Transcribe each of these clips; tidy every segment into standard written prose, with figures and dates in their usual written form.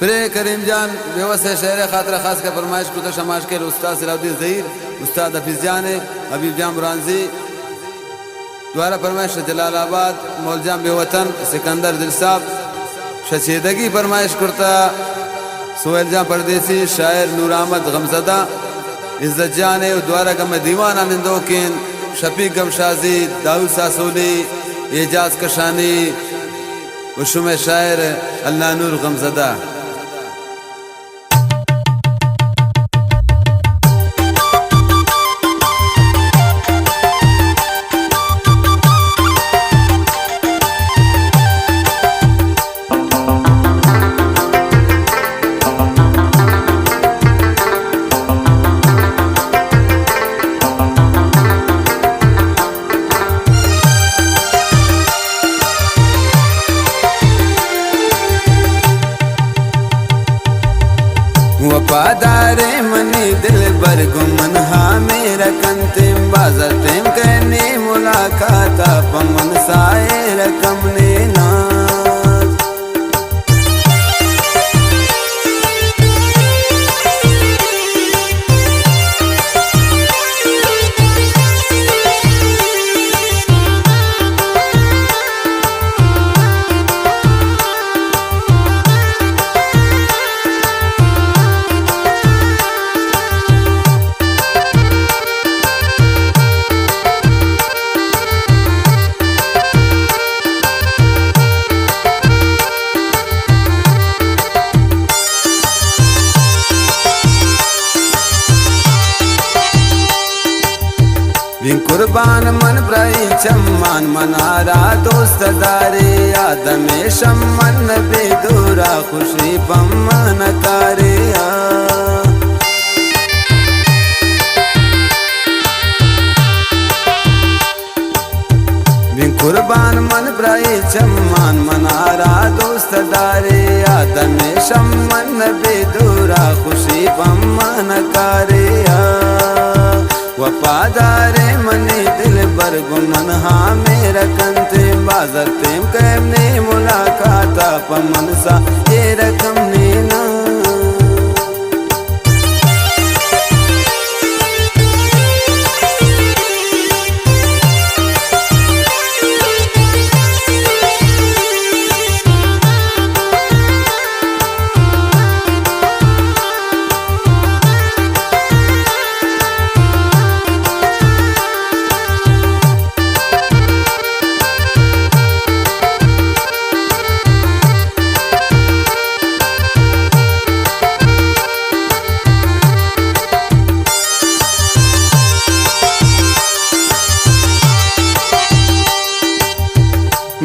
Pray करीम जान बेवस शेर खातर खास का फरमाइश कुछ शमाश के उस्ताद सलाउद्दीन ज़हीर, उस्ताद हफीज़ जान, हबीब जान बुरानजी द्वारा फरमाइश जलालाबाद मौलजाम बेवतन सिकंदर दिल साहब शशीदगी फरमाइश करता सोहेल जान परदेसी शायर नूर अहमद गमजदा इज्जत जान द्वारा गम दीवान आनंदोकिन शफीक गमशाजी दाऊद सासोली एजाज कशानी उशुम शायर अल्लाह नूर गमजदा। वफादारे मनी दिल बर गुमन हा मेरा कंतिम बाजार टेम करने मुलाकात पमन साए रकम ने नाज बिन कुर्बान मन प्राई चम्मान मनारा दोस्त दारे आदमे शम्मन बेदूरा खुशी पम्मन कारे बिन कुर्बान मन प्राई चम्मान मनारा दोस्त दारे आदमे शम्मन बेदूरा खुशी पम्मन कारे वफादारे मनी दिल बर गुमन हा मेरा कंते बाजार तेम करने मुलाकात पमन सा ये रकम ने ना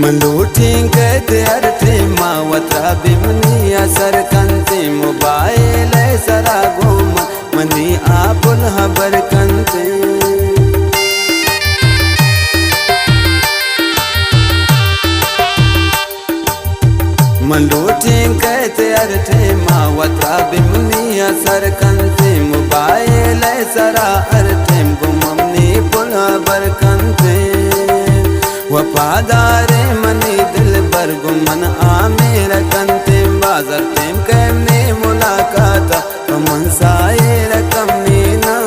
मंदूठी कहते अर्थे मावत्रा बिमनी असर कंते मोबाइल सरा गोम मनी आपुल हबर कंते मंदूठी कहते अर्थे मावत्रा बिमनी असर कंते मोबाइल सरा अर्थे गुमनी पुल हबर कंते वफादारे मनी दिल बर गुमन आ मेरा कंते बाजार टेम करने मुलाकात पमन साए रकम ने ना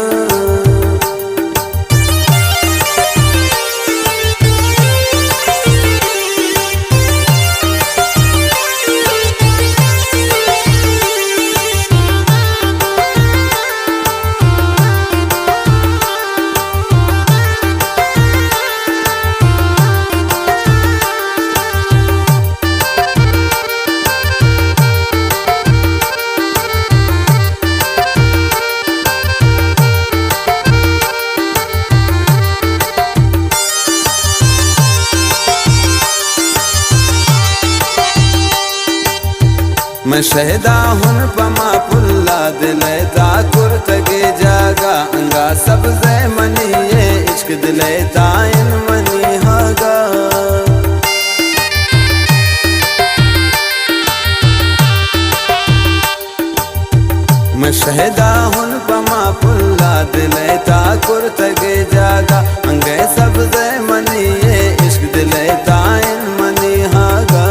मैं शहदा हुन पमा पुल्ला दिले ताकुर तगे जागा अंगा सबसे मनी ये इश्क दिले ताइन मनी हागा मैं शहदा हुन पमा पुल्ला दिले ताकुर तगे जागा अंगे सबसे मनी ये इश्क दिले ताइन मनी हागा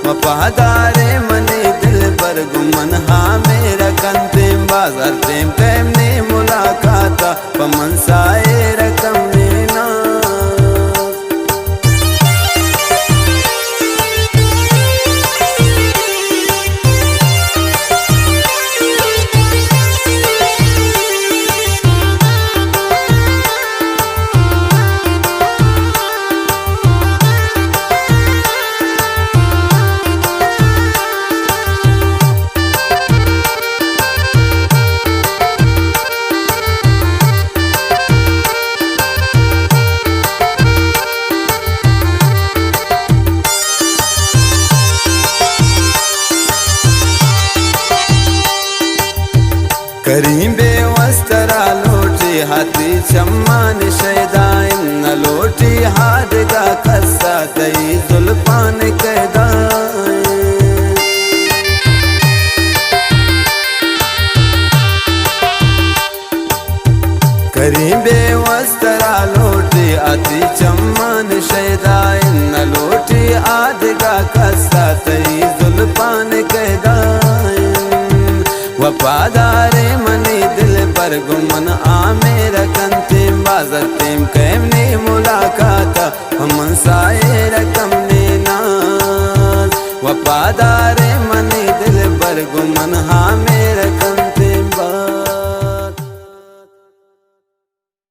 वफादारे मनी दिल बर गुमन हाँ मेरा कंतिम बाजार टेम कैमने मुलाकात पमन साए रकम ने ना करीं बेवस्तरा लोटी हाथी चम्मान शैदा इन लोटी हाथ का कस्सा दई जुल्फान कैदा करीं बेवस्तरा लोटी हाथी चम्मान शैदा इन लोटी हाथ का कस्सा दई जुल्फान कैदा वफादारे मनी दिल पर गुमन आ मेरा कंतिम बाजार टेम कैमने मुलाकात हम साए रकम